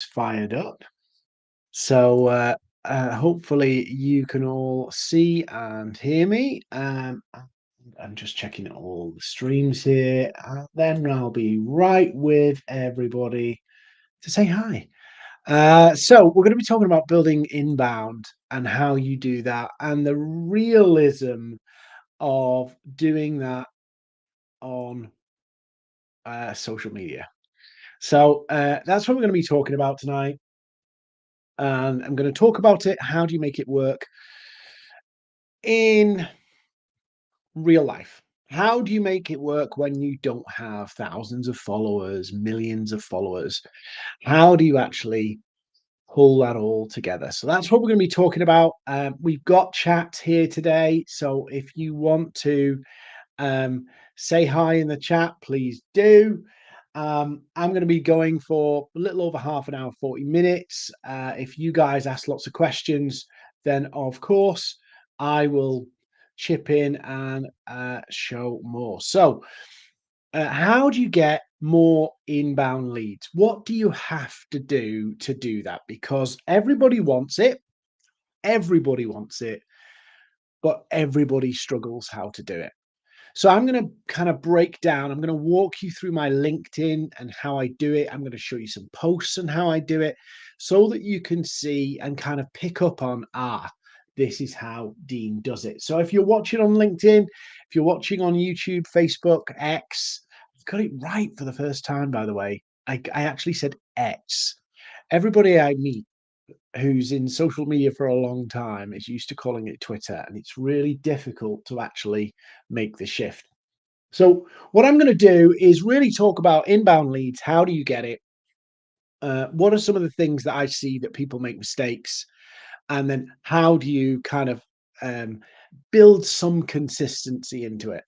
Fired up. So hopefully you can all see and hear me. I'm just checking all the streams here, and then I'll be right with everybody to say hi. So we're going to be talking about building inbound and how you do that, and the realism of doing that on social media. So that's what we're going to be talking about tonight. And I'm going to talk about it. How do you make it work in real life? How do you make it work when you don't have thousands of followers, millions of followers? How do you actually pull that all together? So that's what we're going to be talking about. We've got chat here today. So if you want to um, say hi in the chat, please do. I'm going to be going for a little over half an hour, 40 minutes. If you guys ask lots of questions, then of course I will chip in and show more. So how do you get more inbound leads? What do you have to do that? Because everybody wants it, but everybody struggles how to do it. So I'm going to kind of break down, I'm going to walk you through my LinkedIn and how I do it. I'm going to show you some posts and how I do it so that you can see and kind of pick up on, this is how Dean does it. So if you're watching on LinkedIn, if you're watching on YouTube, Facebook, X, I've got it right for the first time, by the way. I actually said X. Everybody I meet who's in social media for a long time is used to calling it Twitter, and it's really difficult to actually make the shift. So what I'm going to do is really talk about inbound leads. How do you get it? What are some of the things that I see that people make mistakes? And then how do you kind of um, build some consistency into it?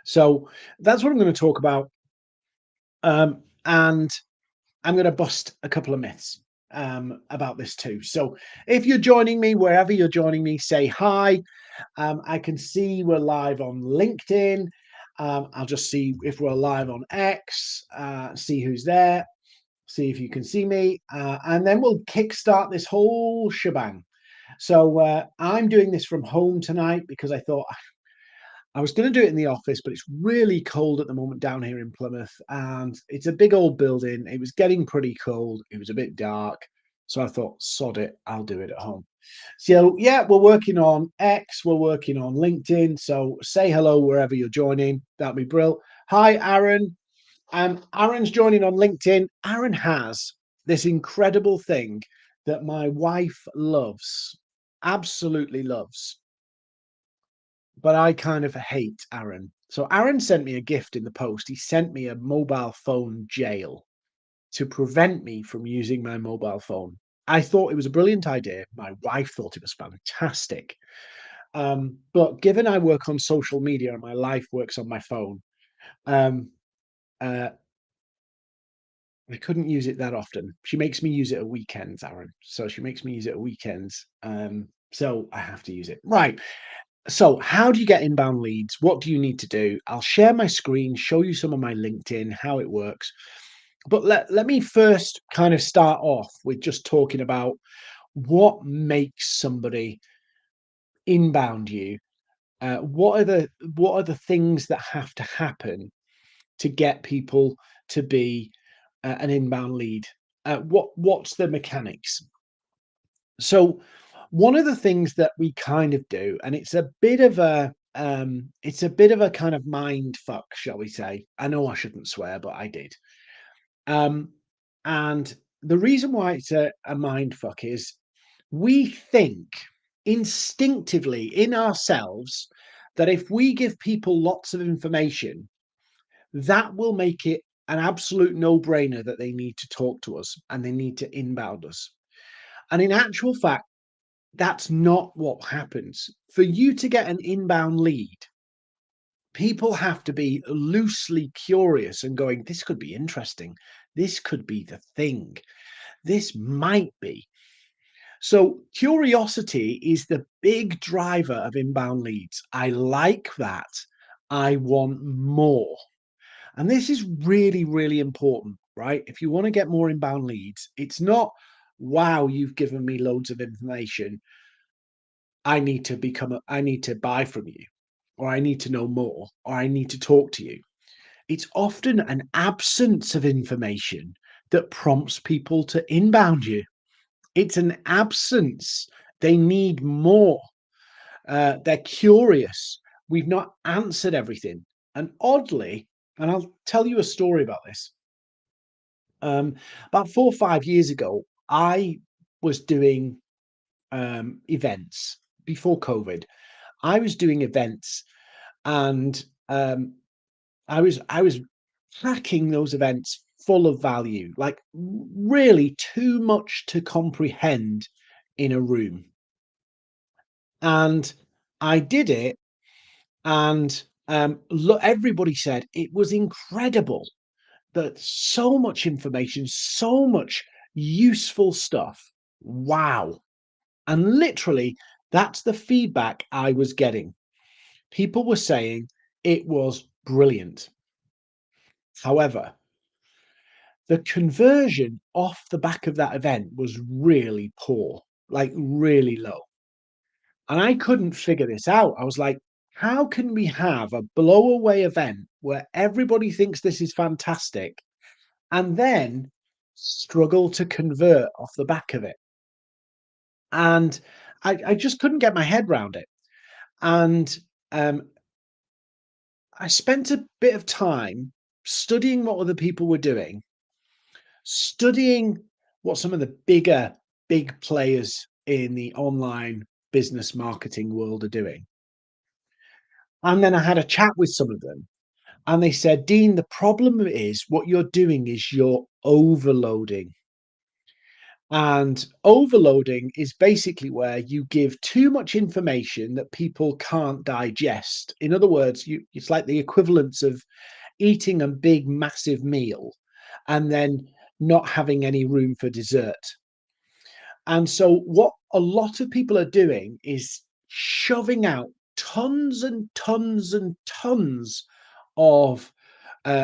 So that's what I'm going to talk about. And I'm going to bust a couple of myths about this too. So if you're joining me, wherever you're joining me, say hi. I can see we're live on LinkedIn. I'll just see if we're live on X, see who's there, see if you can see me, and then we'll kickstart this whole shebang. So I'm doing this from home tonight because I thought I was going to do it in the office, but it's really cold at the moment down here in Plymouth, and it's a big old building. It was getting pretty cold. It was a bit dark. So I thought, sod it, I'll do it at home. So yeah, we're working on X, we're working on LinkedIn. So say hello wherever you're joining. That'd be brilliant. Hi, Aaron. Aaron's joining on LinkedIn. Aaron has this incredible thing that my wife loves, absolutely loves, but I kind of hate Aaron. So Aaron sent me a gift in the post. He sent me a mobile phone jail to prevent me from using my mobile phone. I thought it was a brilliant idea. My wife thought it was fantastic. But given I work on social media and my life works on my phone, um, uh, I couldn't use it that often. She makes me use it at weekends, Aaron. So she makes me use it at weekends. So I have to use it. Right. So how do you get inbound leads? What do you need to do? I'll share my screen, show you some of my LinkedIn, how it works. But let me first kind of start off with just talking about what makes somebody inbound you. What are the things that have to happen to get people to be an inbound lead? What's the mechanics? So one of the things that we kind of do, and it's a bit of a kind of mind fuck, shall we say? I know I shouldn't swear, but I did. Um, and the reason why it's a mind fuck is we think instinctively in ourselves that if we give people lots of information, that will make it an absolute no brainer that they need to talk to us and they need to inbound us. And in actual fact, that's not what happens. For you to get an inbound lead, people have to be loosely curious and going, this could be interesting. This could be the thing. This might be. So curiosity is the big driver of inbound leads. I like that. I want more. And this is really, really important right? If you want to get more inbound leads, it's not, wow, you've given me loads of information. I need to buy from you, or I need to know more, or I need to talk to you. It's often an absence of information that prompts people to inbound you. It's an absence. They need more. They're curious. We've not answered everything. And oddly, and I'll tell you a story about this. About 4 or 5 years ago, I was doing events before COVID. I was doing events, and I was packing those events full of value, like really too much to comprehend in a room. And I did it, and look, everybody said it was incredible that so much information, so much useful stuff. Wow. And literally, that's the feedback I was getting. People were saying it was brilliant. However, the conversion off the back of that event was really poor, like really low. And I couldn't figure this out. I was like, how can we have a blow away event where everybody thinks this is fantastic and then struggle to convert off the back of it? And I just couldn't get my head around it. And um, I spent a bit of time studying what other people were doing, studying what some of the big players in the online business marketing world are doing. And then I had a chat with some of them, and they said, Dean, the problem is what you're doing is you're overloading. And overloading is basically where you give too much information that people can't digest. In other words, it's like the equivalence of eating a big, massive meal and then not having any room for dessert. And so, what a lot of people are doing is shoving out tons and tons and tons of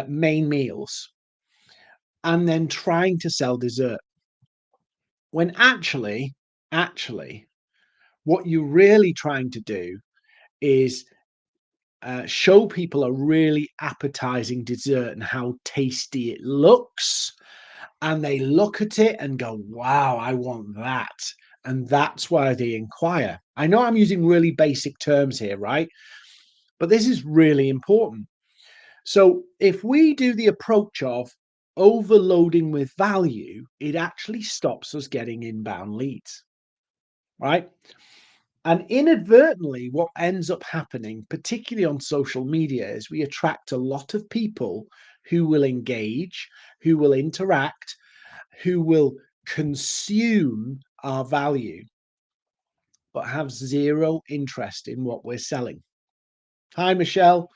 main meals and then trying to sell dessert. When actually, what you're really trying to do is show people a really appetizing dessert and how tasty it looks. And they look at it and go, wow, I want that. And that's why they inquire. I know I'm using really basic terms here, right? But this is really important. So if we do the approach of overloading with value, it actually stops us getting inbound leads, right? And inadvertently, what ends up happening, particularly on social media, is we attract a lot of people who will engage, who will interact, who will consume our value, but have zero interest in what we're selling. Hi, Michelle.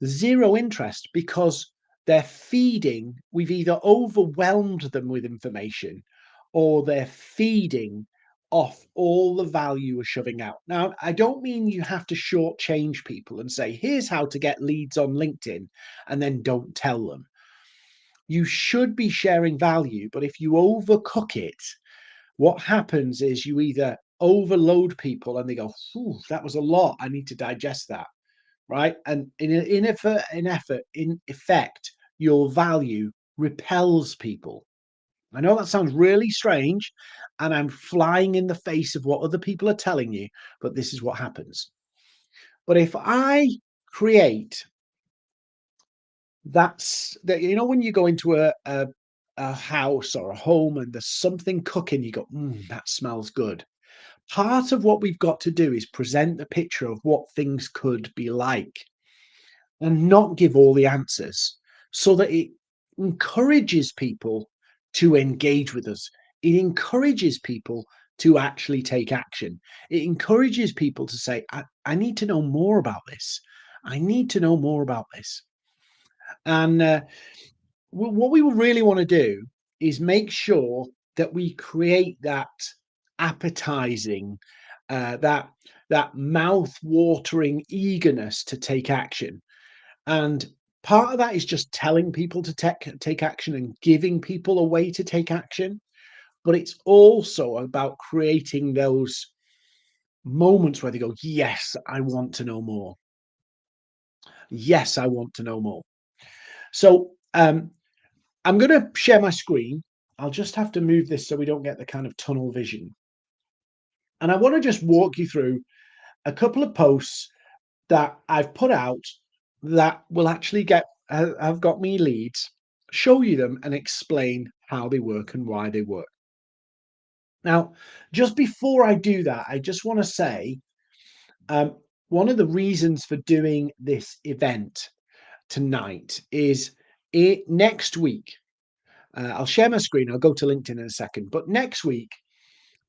Zero interest because we've either overwhelmed them with information or they're feeding off all the value we're shoving out. Now, I don't mean you have to shortchange people and say, here's how to get leads on LinkedIn, and then don't tell them. You should be sharing value, but if you overcook it, what happens is you either overload people and they go, that was a lot. I need to digest that. Right. And in effect, your value repels people. I know that sounds really strange, and I'm flying in the face of what other people are telling you, but this is what happens. But if I create that, when you go into a house or a home and there's something cooking, you go, that smells good. Part of what we've got to do is present the picture of what things could be like and not give all the answers so that it encourages people to engage with us. It encourages people to actually take action. It encourages people to say, I need to know more about this. I need to know more about this. And what we really want to do is make sure that we create that appetizing, that mouth-watering eagerness to take action. And Part of that is just telling people to take action and giving people a way to take action, but it's also about creating those moments where they go, "Yes, I want to know more. Yes, I want to know more." So, I'm gonna share my screen. I'll just have to move this so we don't get the kind of tunnel vision. And I wanna just walk you through a couple of posts that I've put out that will actually have got me leads, show you them and explain how they work and why they work. Now, just before I do that, I just want to say one of the reasons for doing this event tonight is next week. I'll share my screen. I'll go to LinkedIn in a second. But next week,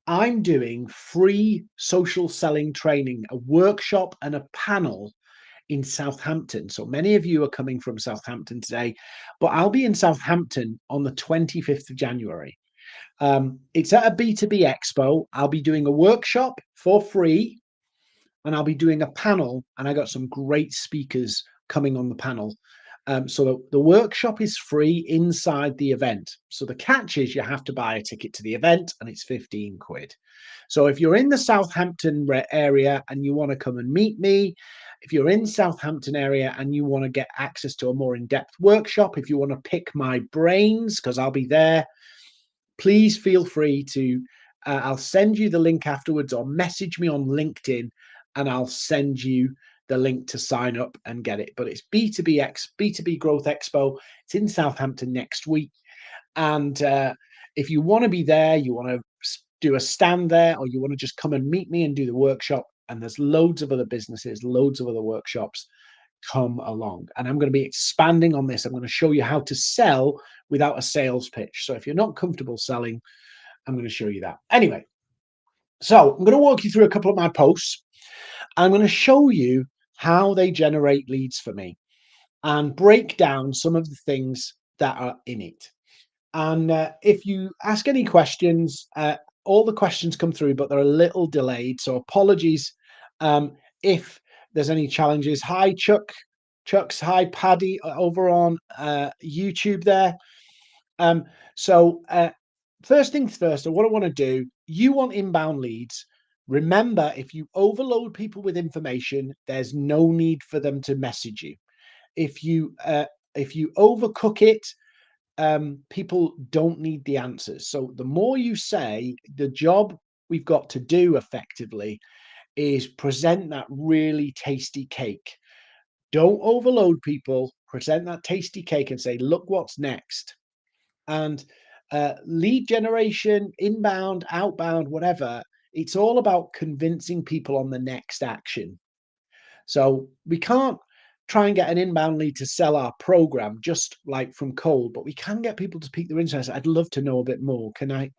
I'm doing free social selling training, a workshop and a panel in Southampton. So many of you are coming from Southampton today, but I'll be in Southampton on the 25th of January. It's at a B2B expo. I'll be doing a workshop for free and I'll be doing a panel, and I got some great speakers coming on the panel. So the workshop is free inside the event. So the catch is you have to buy a ticket to the event and it's 15 quid. So if you're in the Southampton area and you want to come and meet me, if you're in Southampton area and you want to get access to a more in-depth workshop, if you want to pick my brains, because I'll be there, please feel free to, I'll send you the link afterwards or message me on LinkedIn and I'll send you the link to sign up and get it. But it's B2B Growth Expo. It's in Southampton next week. And if you want to be there, you want to do a stand there, or you want to just come and meet me and do the workshop, and there's loads of other businesses, loads of other workshops, come along. And I'm going to be expanding on this. I'm going to show you how to sell without a sales pitch. So if you're not comfortable selling, I'm going to show you that. Anyway, so I'm going to walk you through a couple of my posts. I'm going to show you how they generate leads for me and break down some of the things that are in it. And if you ask any questions, all the questions come through, but they're a little delayed. So apologies if there's any challenges. Hi, Chucks. Hi, Paddy, over on YouTube there. So first things first, what I want to do, you want inbound leads. Remember, if you overload people with information, there's no need for them to message you. If you overcook it, people don't need the answers. So the more you say, the job we've got to do effectively is present that really tasty cake. Don't overload people, present that tasty cake and say, look what's next. And lead generation, inbound, outbound, whatever, it's all about convincing people on the next action. So we can't try and get an inbound lead to sell our program just like from cold, but we can get people to pique their interest. I'd love to know a bit more. Can I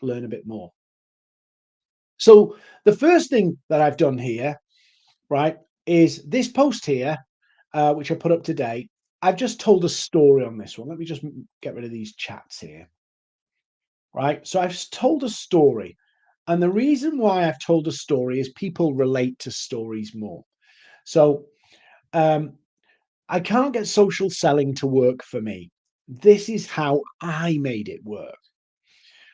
learn a bit more? So the first thing that I've done here, right, is this post here, which I put up today. I've just told a story on this one. Let me just get rid of these chats here. Right. So I've told a story. And the reason why I've told a story is people relate to stories more. So I can't get social selling to work for me. This is how I made it work.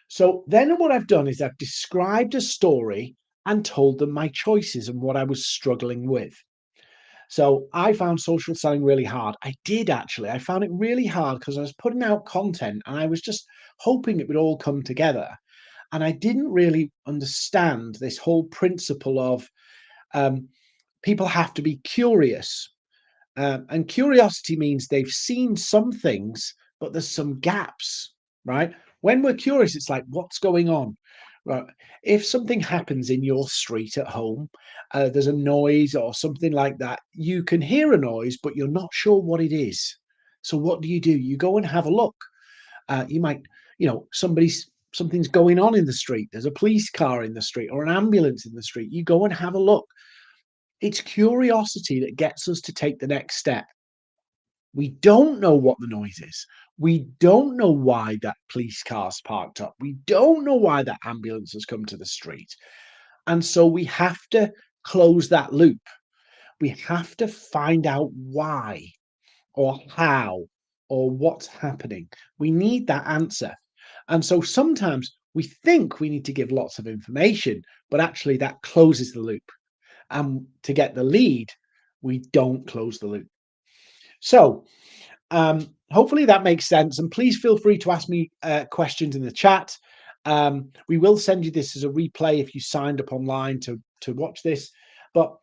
So then what I've done is I've described a story and told them my choices and what I was struggling with. So I found social selling really hard. I did actually. I found it really hard because I was putting out content and I was just hoping it would all come together. And I didn't really understand this whole principle of people have to be curious. And curiosity means they've seen some things, but there's some gaps, right? When we're curious, it's like, what's going on? Right. If something happens in your street at home, there's a noise or something like that, you can hear a noise, but you're not sure what it is. So what do? You go and have a look. You might, something's going on in the street. There's a police car in the street or an ambulance in the street. You go and have a look. It's curiosity that gets us to take the next step. We don't know what the noise is. We don't know why that police car's parked up. We don't know why that ambulance has come to the street. And so we have to close that loop. We have to find out why. or how or what's happening. We need that answer. And so sometimes we think we need to give lots of information, but actually that closes the loop. And to get the lead, we don't close the loop. So hopefully that makes sense. And please feel free to ask me questions in the chat. We will send you this as a replay if you signed up online to watch this. But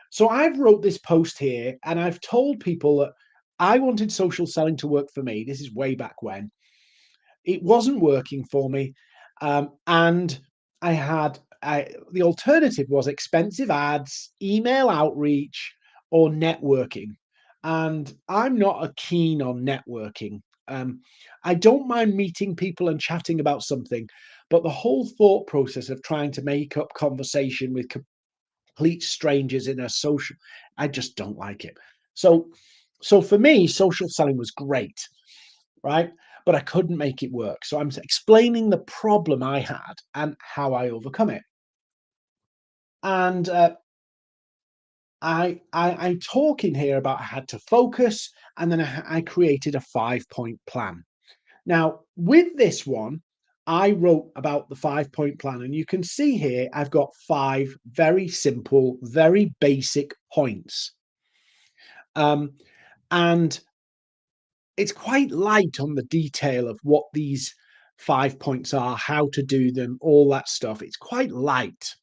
so I've wrote this post here and I've told people that I wanted social selling to work for me. This is way back when. It wasn't working for me. And the alternative was expensive ads, email outreach, or networking. And I'm not a keen on networking. I don't mind meeting people and chatting about something, but the whole thought process of trying to make up conversation with complete strangers in a social, I just don't like it. So for me, social selling was great, right? But I couldn't make it work. So I'm explaining the problem I had and how I overcome it. And I'm talking here about I had to focus, and then I created a 5-point plan. Now, with this one, I wrote about the 5-point plan, and you can see here I've got 5 very simple, very basic points. And it's quite light on the detail of what these 5 points are, how to do them, all that stuff. It's quite light.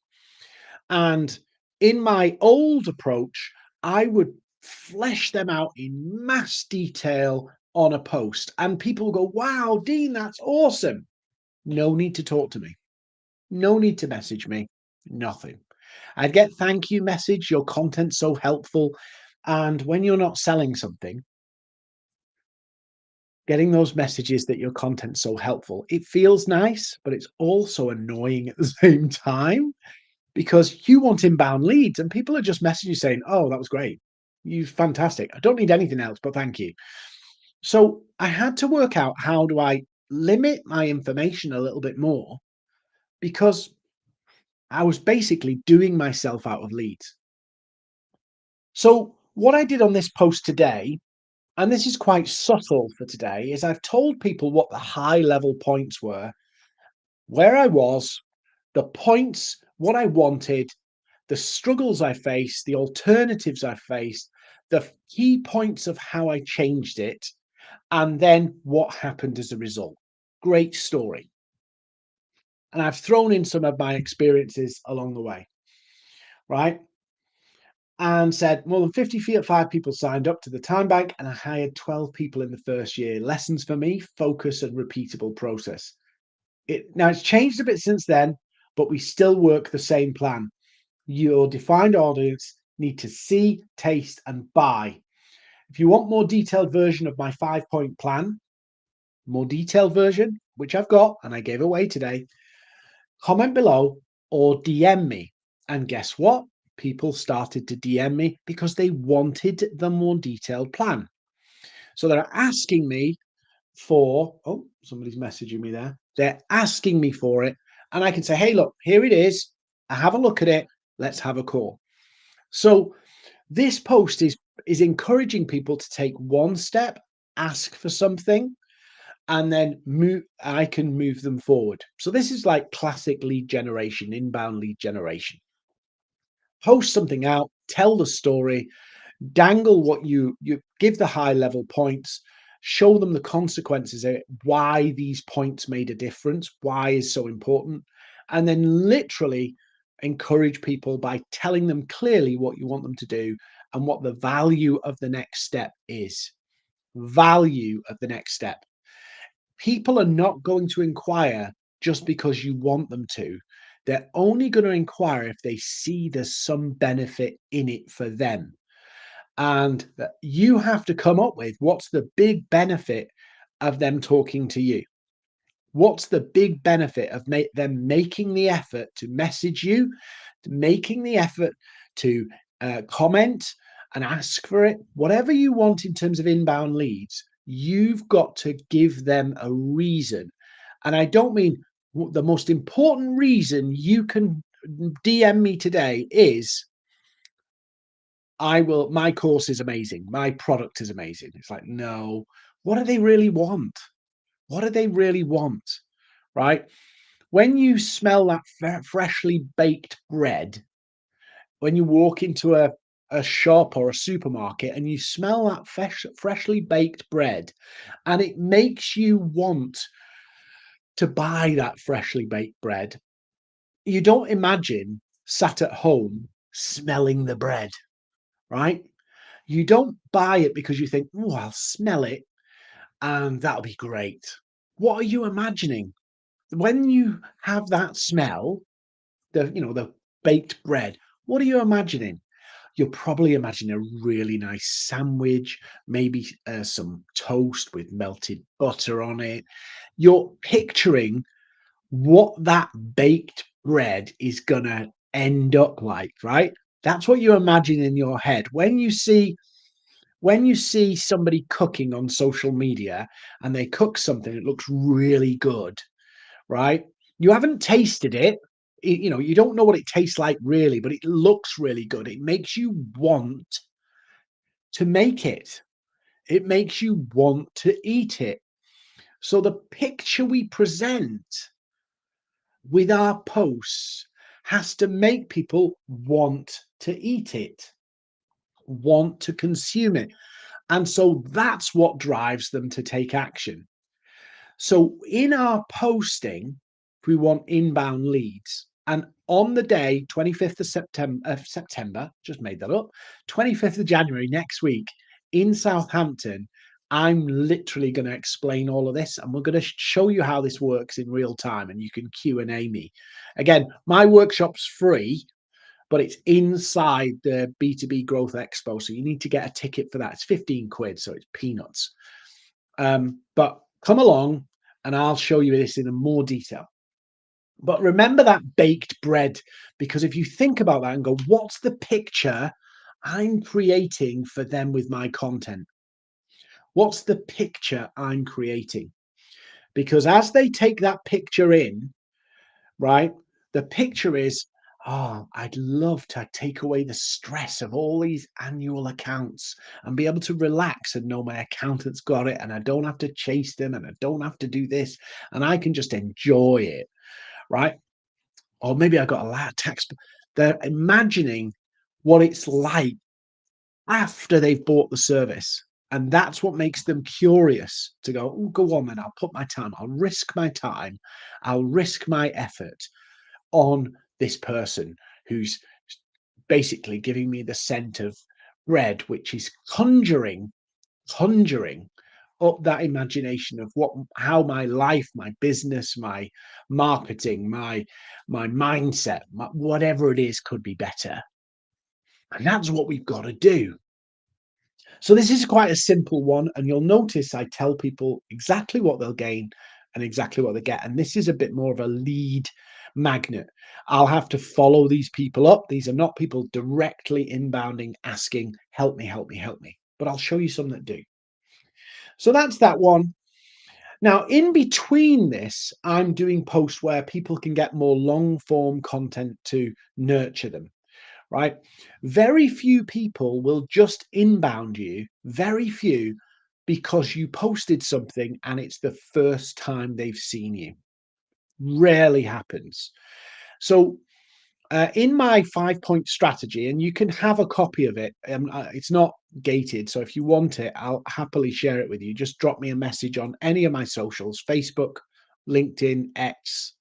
And in my old approach, I would flesh them out in mass detail on a post, and people go, wow, Dean, that's awesome. No need to talk to me. No need to message me. Nothing. I'd get thank you message, your content's so helpful. And when you're not selling something, getting those messages that your content's so helpful, it feels nice, but it's also annoying at the same time because you want inbound leads and people are just messaging you saying, oh, that was great. You fantastic. I don't need anything else, but thank you. So I had to work out, how do I limit my information a little bit more, because I was basically doing myself out of leads. So what I did on this post today, and this is quite subtle for today, is I've told people what the high level points were, where I was, the points, what I wanted, the struggles I faced, the alternatives I faced, the key points of how I changed it, and then what happened as a result. Great story. And I've thrown in some of my experiences along the way, right? And said more than 55 people signed up to the time bank, and I hired 12 people in the first year. Lessons for me: focus and repeatable process. Now it's changed a bit since then, but we still work the same plan. Your defined audience need to see, taste, and buy. If you want more detailed version of my 5-point plan, more detailed version, which I've got and I gave away today, comment below or DM me. And guess what? People started to DM me because they wanted the more detailed plan. So they're asking me for, oh, somebody's messaging me there. They're asking me for it. And I can say, hey, look, here it is. I have a look at it. Let's have a call. So this post is encouraging people to take one step, ask for something, and then I can move them forward. So this is like classic lead generation, inbound lead generation. Post something out, tell the story, dangle what you give the high level points, show them the consequences of it, why these points made a difference, why is so important, and then literally encourage people by telling them clearly what you want them to do and what the value of the next step is. Value of the next step. People are not going to inquire just because you want them to. They're only going to inquire if they see there's some benefit in it for them. And that you have to come up with, what's the big benefit of them talking to you? What's the big benefit of them making the effort to message you, making the effort to comment and ask for it? Whatever you want in terms of inbound leads, you've got to give them a reason. And I don't mean the most important reason you can DM me today is my course is amazing. My product is amazing. It's like, no, what do they really want? What do they really want? Right? When you smell that freshly baked bread, when you walk into a shop or a supermarket and you smell that freshly baked bread, and it makes you want to buy that freshly baked bread, you don't imagine sat at home smelling the bread, right? You don't buy it because you think, oh, I'll smell it and that'll be great. What are you imagining? When you have that smell, the baked bread, what are you imagining? You're probably imagining a really nice sandwich, maybe some toast with melted butter on it. You're picturing what that baked bread is gonna end up like, right? That's what you imagine in your head. When you see somebody cooking on social media and they cook something that looks really good, right? You haven't tasted it. You don't know what it tastes like really, but it looks really good. It makes you want to make it. It makes you want to eat it. So the picture we present with our posts has to make people want to eat it, want to consume it. And so that's what drives them to take action. So in our posting, we want inbound leads. And on the day, 25th of September, just made that up, 25th of January next week in Southampton, I'm literally going to explain all of this and we're going to show you how this works in real time and you can Q&A me. Again, my workshop's free, but it's inside the B2B Growth Expo. So you need to get a ticket for that. It's 15 quid, so it's peanuts. But come along and I'll show you this in more detail. But remember that baked bread, because if you think about that and go, what's the picture I'm creating for them with my content? What's the picture I'm creating? Because as they take that picture in, right, the picture is, oh, I'd love to take away the stress of all these annual accounts and be able to relax and know my accountant's got it and I don't have to chase them and I don't have to do this and I can just enjoy it, right? Or maybe I got a lot of tax. They're imagining what it's like after they've bought the service. And that's what makes them curious to go, oh, go on, then I'll put my time, I'll risk my time, I'll risk my effort on this person who's basically giving me the scent of bread, which is conjuring up that imagination of how my life, my business, my marketing, my mindset, whatever it is could be better. And that's what we've got to do. So this is quite a simple one, and you'll notice I tell people exactly what they'll gain and exactly what they get. And this is a bit more of a lead magnet. I'll have to follow these people up. These are not people directly inbounding, asking, help me, help me, help me. But I'll show you some that do. So that's that one. Now, in between this, I'm doing posts where people can get more long form content to nurture them, right? Very few people will just inbound you, very few, because you posted something and it's the first time they've seen you. Rarely happens. So, in my 5-point strategy, and you can have a copy of it, it's not gated. So, if you want it, I'll happily share it with you. Just drop me a message on any of my socials: Facebook, LinkedIn, X,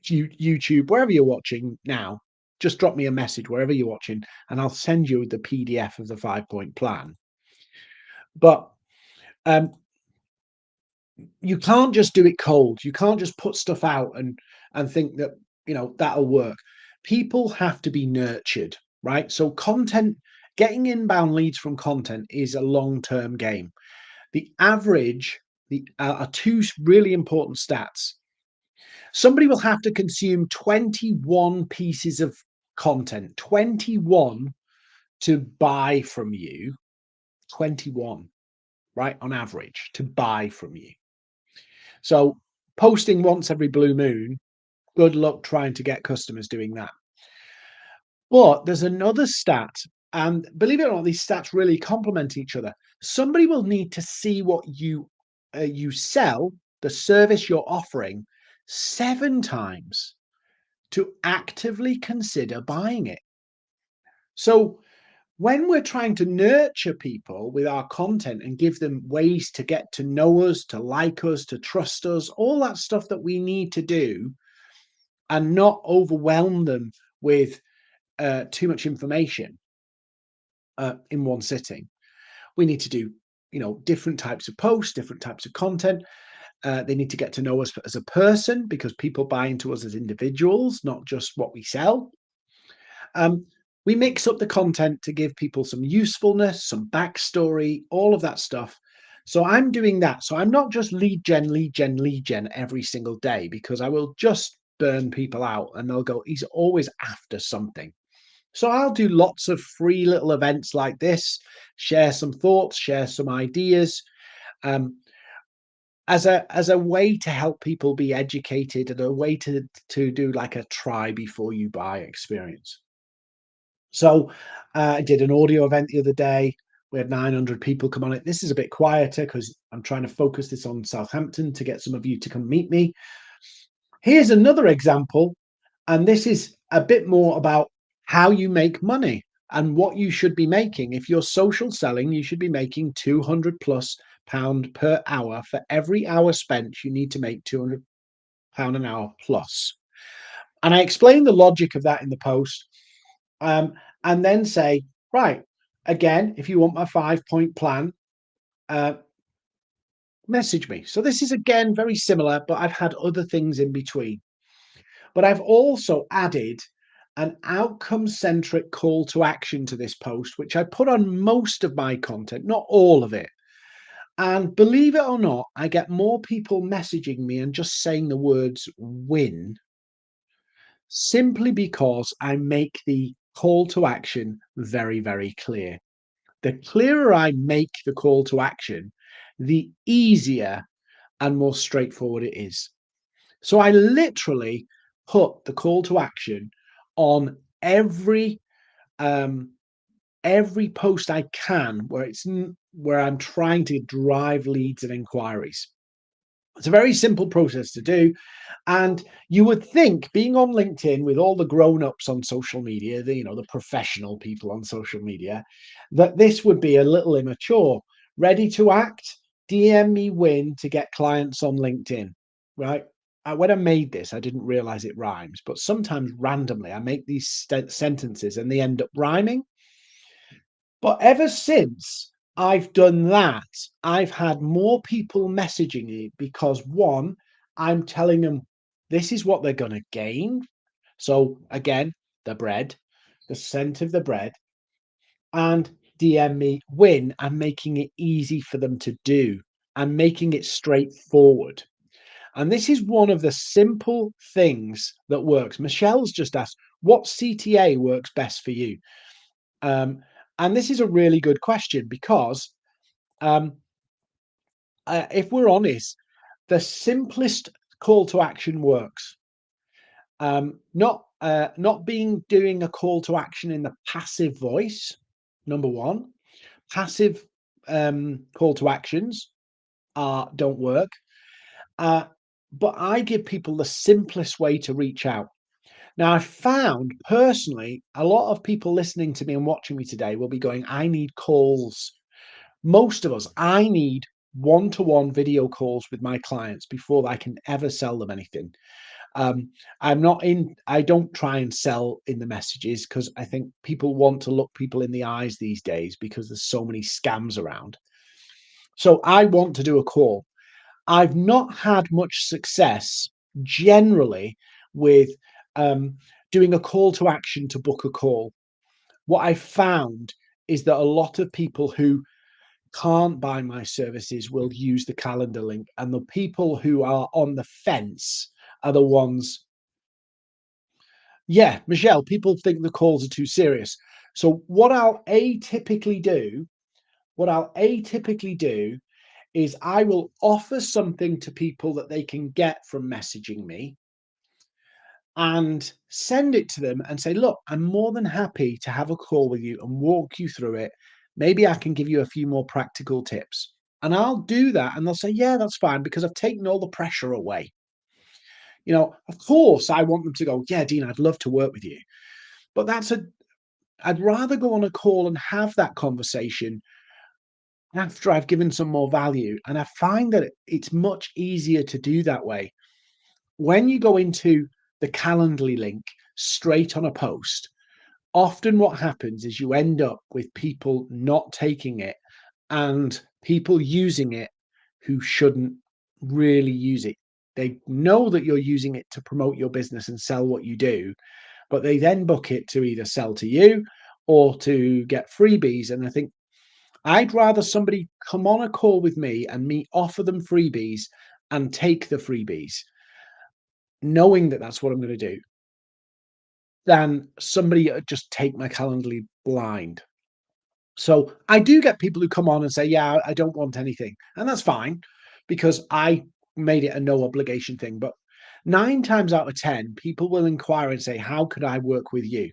YouTube, wherever you're watching now, just drop me a message wherever you're watching, and I'll send you the PDF of the 5-point plan. But you can't just do it cold. You can't just put stuff out and think that that'll work. People have to be nurtured, right? So content, getting inbound leads from content is a long-term game. The average, are two really important stats. Somebody will have to consume 21 pieces of content, 21 to buy from you, 21, right? On average, to buy from you. So posting once every blue moon, good luck trying to get customers doing that. But there's another stat, and believe it or not, these stats really complement each other. Somebody will need to see what you sell, the service you're offering, 7 times to actively consider buying it. So when we're trying to nurture people with our content and give them ways to get to know us, to like us, to trust us, all that stuff that we need to do, and not overwhelm them with too much information in one sitting. We need to do, different types of posts, different types of content. They need to get to know us as a person because people buy into us as individuals, not just what we sell. Um, we mix up the content to give people some usefulness, some backstory, all of that stuff. So I'm doing that. So I'm not just lead gen, lead gen, lead gen every single day because I will just burn people out and they'll go, he's always after something. So I'll do lots of free little events like this, share some thoughts, share some ideas, um, as a way to help people be educated and a way to do like a try before you buy experience. So I did an audio event the other day. We had 900 people come on it. This is a bit quieter because I'm trying to focus this on Southampton to get some of you to come meet me. Here's another example, and this is a bit more about how you make money and what you should be making. If you're social selling, you should be making 200 plus pound per hour. For every hour spent, you need to make 200 pound an hour plus. And I explain the logic of that in the post, um, and then say, right, again, if you want my 5 point plan, uh, message me. So this is again very similar, but I've had other things in between. But I've also added an outcome centric call to action to this post, which I put on most of my content, not all of it. And believe it or not, I get more people messaging me and just saying the words win simply because I make the call to action very, very clear. The clearer I make the call to action, the easier and more straightforward it is. So I literally put the call to action on um, every post I can where I'm trying to drive leads and inquiries. It's a very simple process to do. And you would think being on LinkedIn with all the grown-ups on social media, the professional people on social media, that this would be a little immature. Ready to act? DM me win to get clients on LinkedIn, right? When I made this, I didn't realize it rhymes, but sometimes randomly I make these sentences and they end up rhyming. But ever since I've done that, I've had more people messaging me because one, I'm telling them this is what they're going to gain. So again, the bread, the scent of the bread, and DM me win. I'm making it easy for them to do. I'm making it straightforward. And this is one of the simple things that works. Michelle's just asked, what CTA works best for you? Um, and this is a really good question because um, if we're honest, the simplest call to action works. Not being doing a call to action in the passive voice. Number one, passive call to actions don't work. But I give people the simplest way to reach out. Now, I found personally a lot of people listening to me and watching me today will be going, I need calls. Most of us, I need one-to-one video calls with my clients before I can ever sell them anything. Um, I don't try and sell in the messages because I think people want to look people in the eyes these days because there's so many scams around. So I want to do a call. I've not had much success generally with um, doing a call to action to book a call. What I found is that a lot of people who can't buy my services will use the calendar link, and the people who are on the fence are the ones. Yeah, Michelle, people think the calls are too serious. So what I'll atypically do is I will offer something to people that they can get from messaging me. and send it to them and say, look, I'm more than happy to have a call with you and walk you through it. Maybe I can give you a few more practical tips. And I'll do that. And they'll say, yeah, that's fine, because I've taken all the pressure away. Of course, I want them to go, yeah, Dean, I'd love to work with you. But I'd rather go on a call and have that conversation after I've given some more value. And I find that it's much easier to do that way. When you go into the Calendly link straight on a post, often what happens is you end up with people not taking it and people using it who shouldn't really use it. They know that you're using it to promote your business and sell what you do, but they then book it to either sell to you or to get freebies. And I think I'd rather somebody come on a call with me and me offer them freebies and take the freebies, knowing that that's what I'm going to do, than somebody just take my Calendly blind. So I do get people who come on and say, yeah, I don't want anything. And that's fine, because I made it a no obligation thing. But 9 times out of 10, people will inquire and say, how could I work with you?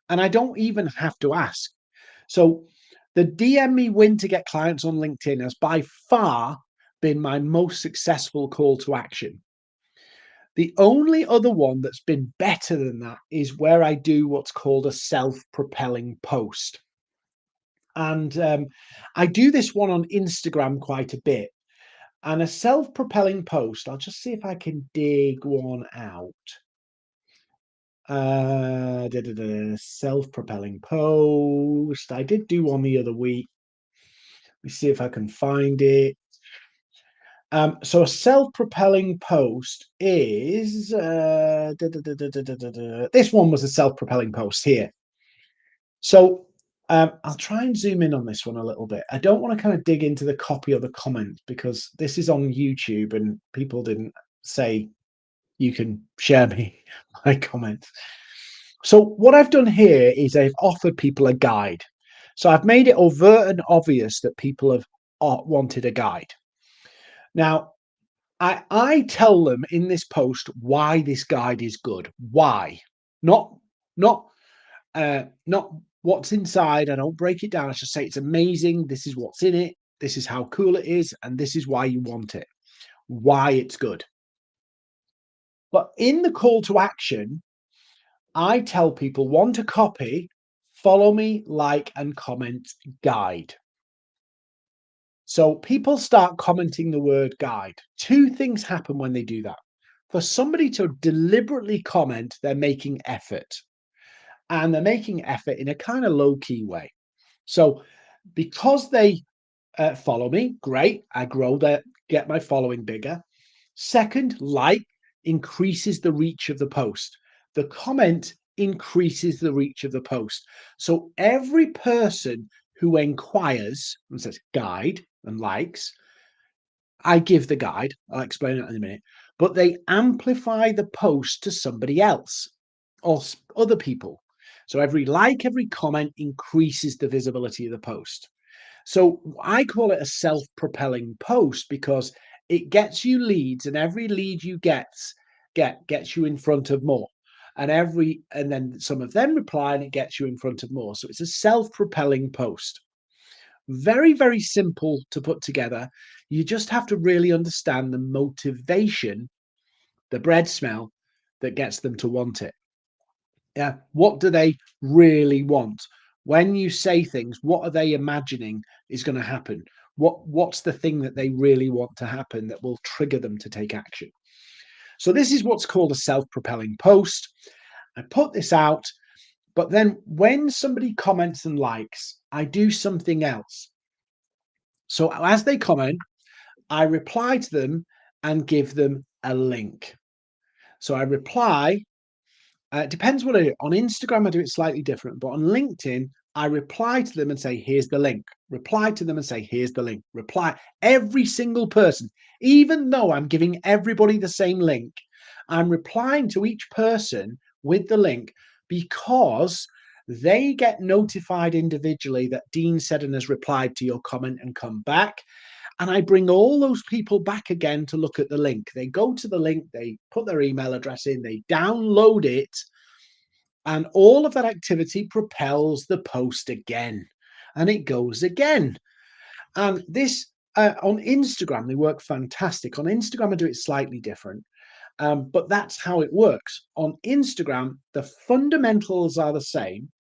And I don't even have to ask. So the DM me win to get clients on LinkedIn has by far been my most successful call to action. The only other one that's been better than that is where I do what's called a self-propelling post. And I do this one on Instagram quite a bit. And a self-propelling post, I'll just see if I can dig one out. Self-propelling post. I did do one the other week. Let me see if I can find it. So a self-propelling post is this one was a self-propelling post here. So I'll try and zoom in on this one a little bit. I don't want to kind of dig into the copy or the comment, because this is on YouTube and people didn't say you can share me my comments. So what I've done here is I've offered people a guide. So I've made it overt and obvious that people have wanted a guide. Now, I tell them in this post why this guide is good. Why? Not not not what's inside. I don't break it down. I just say it's amazing. This is what's in it. This is how cool it is, and this is why you want it. Why it's good. But in the call to action, I tell people, want a copy, follow me, like, and comment guide. So people start commenting the word guide. Two things happen when they do that. For somebody to deliberately comment, they're making effort. And they're making effort in a kind of low key way. So because they follow me, great. I grow that, get my following bigger. Second, like increases the reach of the post. The comment increases the reach of the post. So every person who inquires and says guide and likes, I give the guide. I'll explain that in a minute. But they amplify the post to somebody else or other people. So every like, every comment increases the visibility of the post. So I call it a self-propelling post because it gets you leads, and every lead you gets you in front of more. And then some of them reply and it gets you in front of more. So it's a self-propelling post. Very, very simple to put together. You just have to really understand the motivation, the bread smell that gets them to want it. Yeah. What do they really want? When you say things, what are they imagining is going to happen? What's the thing that they really want to happen that will trigger them to take action? So this is what's called a self-propelling post. I put this out, but then when somebody comments and likes, I do something else. So as they comment, I reply to them and give them a link. So I reply. It depends what I do. On Instagram, I do it slightly different, but on LinkedIn, I reply to them and say, here's the link. Reply to them and say, here's the link. Reply every single person, even though I'm giving everybody the same link, I'm replying to each person with the link because they get notified individually that Dean said and has replied to your comment and come back. And I bring all those people back again to look at the link. They go to the link, they put their email address in, they download it, and all of that activity propels the post again, and it goes again. And this on Instagram, they work fantastic. On Instagram, I do it slightly different, but that's how it works. On Instagram, the fundamentals are the same,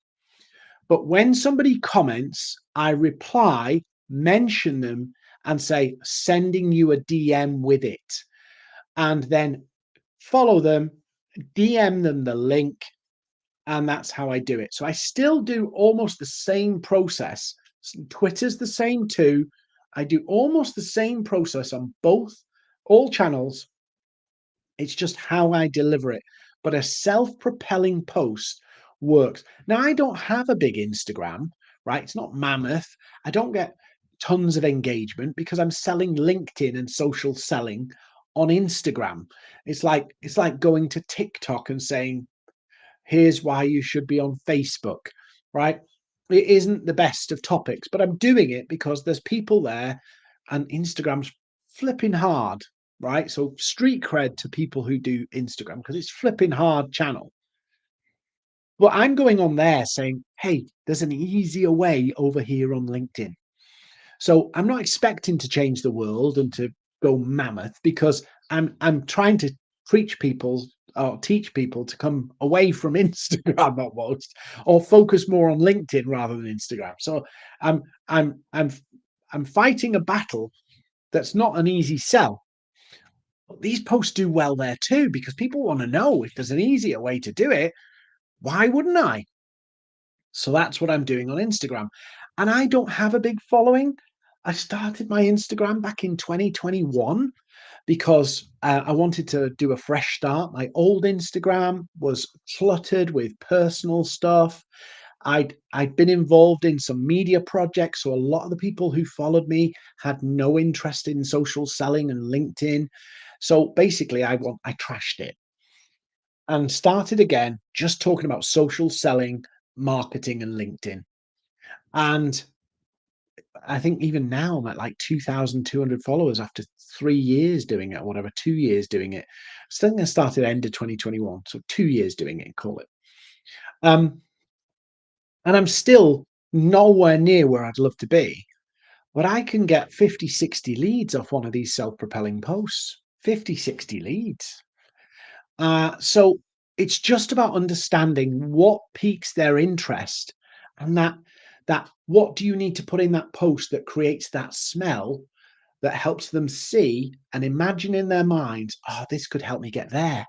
but when somebody comments, I reply, mention them, and say, sending you a DM with it, and then follow them, DM them the link, and that's how I do it. So I still do almost the same process. Twitter's the same too. I do almost the same process on both, all channels. It's just how I deliver it. But a self-propelling post works. Now, I don't have a big Instagram, right? It's not mammoth. I don't get tons of engagement because I'm selling LinkedIn and social selling on Instagram. It's like going to TikTok and saying, here's why you should be on Facebook, right? It isn't the best of topics, but I'm doing it because there's people there and Instagram's flipping hard, right? So street cred to people who do Instagram because it's flipping hard channel. But I'm going on there saying, hey, there's an easier way over here on LinkedIn. So I'm not expecting to change the world and to go mammoth because I'm trying to preach people or teach people to come away from Instagram almost, or focus more on LinkedIn rather than Instagram. So I'm I'm I'm I'm fighting a battle that's not an easy sell. But these posts do well there too because people want to know if there's an easier way to do it. Why wouldn't I? So that's what I'm doing on Instagram. And I don't have a big following. I started my Instagram back in 2021 because I wanted to do a fresh start. My old Instagram was cluttered with personal stuff. I'd been involved in some media projects, so a lot of the people who followed me had no interest in social selling and LinkedIn. So basically, I trashed it and started again, just talking about social selling, marketing, and LinkedIn. And I think even now I'm at like 2,200 followers after 3 years doing it, or whatever, 2 years doing it. So I think I started end of 2021, so 2 years doing it, call it. Um, and I'm still nowhere near where I'd love to be, but I can get 50, 60 leads off one of these self-propelling posts. 50, 60 leads. So it's just about understanding what piques their interest, and that what do you need to put in that post that creates that smell that helps them see and imagine in their minds, oh, this could help me get there.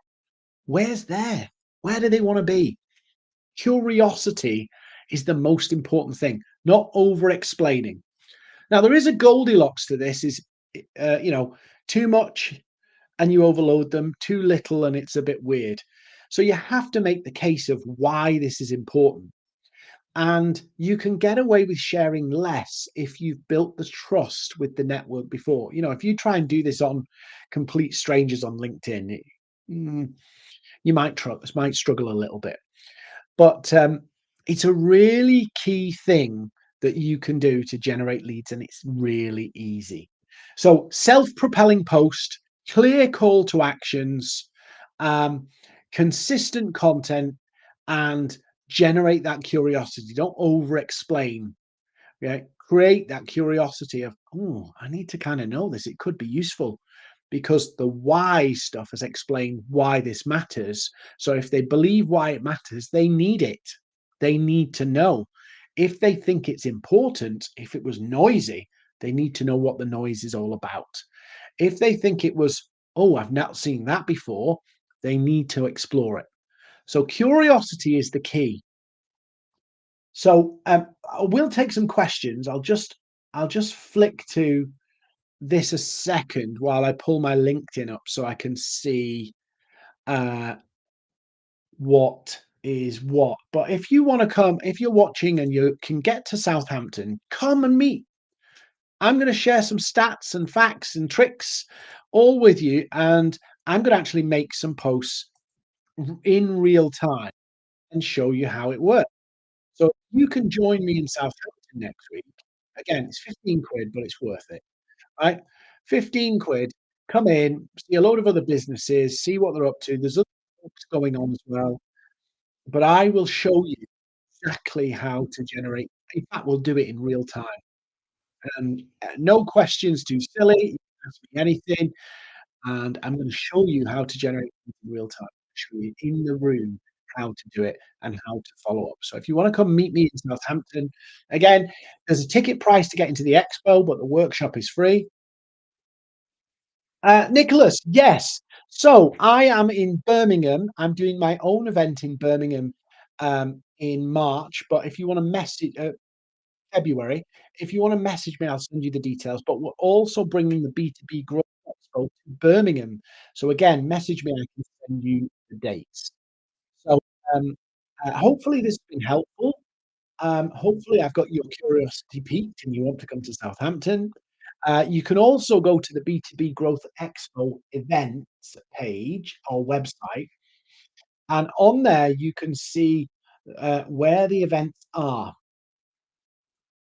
Where's there? Where do they want to be? Curiosity is the most important thing, not over explaining. Now, there is a Goldilocks to this is, you know, too much and you overload them, too little and it's a bit weird. So you have to make the case of why this is important. And you can get away with sharing less if you've built the trust with the network before. You know, if you try and do this on complete strangers on LinkedIn, you might struggle a little bit. But it's a really key thing that you can do to generate leads, and it's really easy. So self-propelling post, clear call to actions, um, consistent content, and generate that curiosity. Don't over explain. Yeah, create that curiosity of, oh, I need to kind of know this. It could be useful because the why stuff has explained why this matters. So if they believe why it matters, they need it. They need to know. If they think it's important, if it was noisy, they need to know what the noise is all about. If they think it was, oh, I've not seen that before, they need to explore it. So curiosity is the key. So we'll take some questions. I'll just flick to this a second while I pull my LinkedIn up so I can see uh, what is what. But if you want to come, if you're watching and you can get to Southampton, come and meet. I'm going to share some stats and facts and tricks all with you, and I'm going to actually make some posts in real time and show you how it works. So you can join me in Southampton next week. Again, it's 15 quid, but it's worth it. right? 15 quid, come in, see a load of other businesses, see what they're up to. There's other talks going on as well, but I will show you exactly how to generate. In fact, we'll do it in real time, and, no questions too silly. You can ask me anything, and I'm gonna show you how to generate in real time. Show you in the room how to do it and how to follow up. So if you wanna come meet me in Southampton, again, there's a ticket price to get into the expo, but the workshop is free. Nicholas, yes. So I am in Birmingham. I'm doing my own event in Birmingham, in March, but if you wanna message February. If you wanna message me, I'll send you the details, but we're also bringing the B2B Growth Expo to Birmingham. So again, message me, I can send you the dates. So, um, hopefully this has been helpful. Hopefully I've got your curiosity piqued and you want to come to Southampton. You can also go to the B2B Growth Expo events page or website, and on there you can see, where the events are.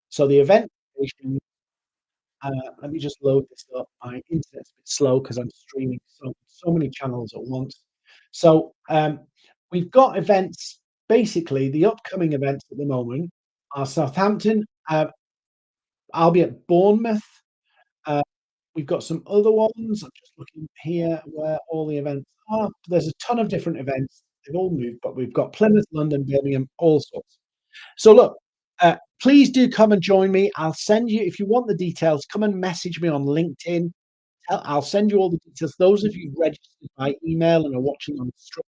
So the event location. Let me just load this up. My internet's a bit slow because I'm streaming so many channels at once. So, we've got events. Basically, the upcoming events at the moment are Southampton. I'll be at Bournemouth. Uh, we've got some other ones. I'm just looking here where all the events are. There's a ton of different events. They've all moved, but we've got Plymouth, London, Birmingham, all sorts. So look, please do come and join me. I'll send you if you want the details, come and message me on LinkedIn. I'll send you all the details. Those of you registered by email and are watching on the stream,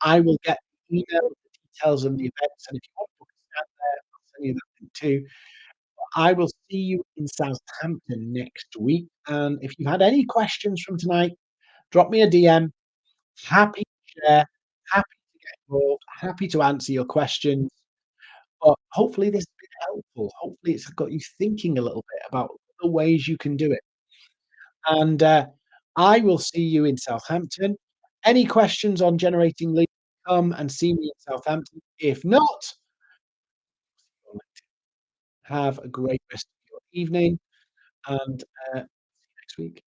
I will get the email with the details of the events, and if you want to book a stand there, I'll send you that link too. I will see you in Southampton next week, and if you had any questions from tonight, drop me a DM. Happy to share, happy to get involved, happy to answer your questions. But hopefully this has been helpful. Hopefully it's got you thinking a little bit about the ways you can do it. And, I will see you in Southampton. Any questions on generating leads, come and see me in Southampton. If not, have a great rest of your evening and, see you next week.